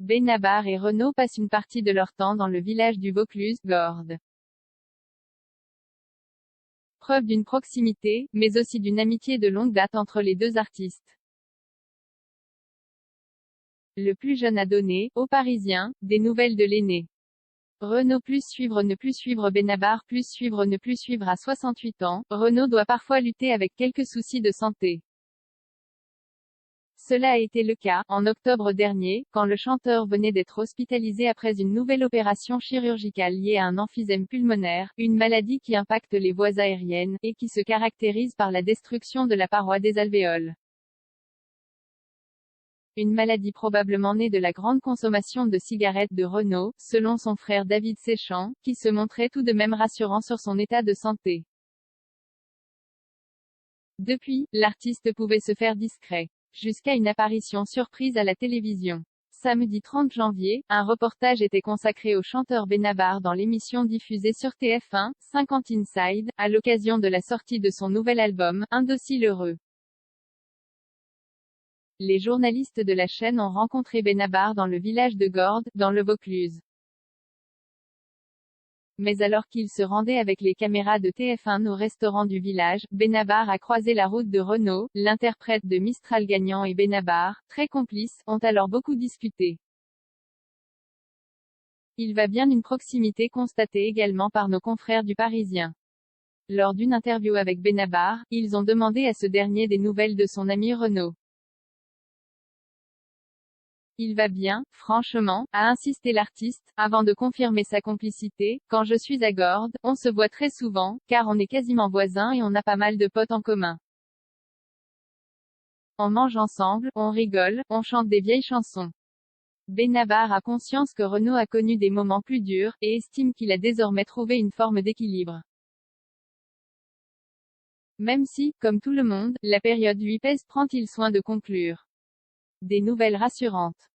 Benabar et Renaud passent une partie de leur temps dans le village du Vaucluse, Gordes. Preuve d'une proximité, mais aussi d'une amitié de longue date entre les deux artistes. Le plus jeune a donné, aux Parisiens, des nouvelles de l'aîné. Renaud plus suivre ne plus suivre Benabar plus suivre ne plus suivre à 68 ans, Renaud doit parfois lutter avec quelques soucis de santé. Cela a été le cas, en octobre dernier, quand le chanteur venait d'être hospitalisé après une nouvelle opération chirurgicale liée à un emphysème pulmonaire, une maladie qui impacte les voies aériennes, et qui se caractérise par la destruction de la paroi des alvéoles. Une maladie probablement née de la grande consommation de cigarettes de Renaud, selon son frère David Séchant, qui se montrait tout de même rassurant sur son état de santé. Depuis, l'artiste pouvait se faire discret. Jusqu'à une apparition surprise à la télévision. Samedi 30 janvier, un reportage était consacré au chanteur Benabar dans l'émission diffusée sur TF1, 50 Inside, à l'occasion de la sortie de son nouvel album, Indocile heureux. Les journalistes de la chaîne ont rencontré Benabar dans le village de Gordes, dans le Vaucluse. Mais alors qu'il se rendait avec les caméras de TF1 au restaurant du village, Benabar a croisé la route de Renaud, l'interprète de Mistral gagnant et Benabar, très complices, ont alors beaucoup discuté. Il va bien, une proximité constatée également par nos confrères du Parisien. Lors d'une interview avec Benabar, ils ont demandé à ce dernier des nouvelles de son ami Renaud. Il va bien, franchement, a insisté l'artiste, avant de confirmer sa complicité. Quand je suis à Gordes, on se voit très souvent, car on est quasiment voisins et on a pas mal de potes en commun. On mange ensemble, on rigole, on chante des vieilles chansons. Benabar a conscience que Renaud a connu des moments plus durs, et estime qu'il a désormais trouvé une forme d'équilibre. Même si, comme tout le monde, la période lui pèse, prend-il soin de conclure. Des nouvelles rassurantes.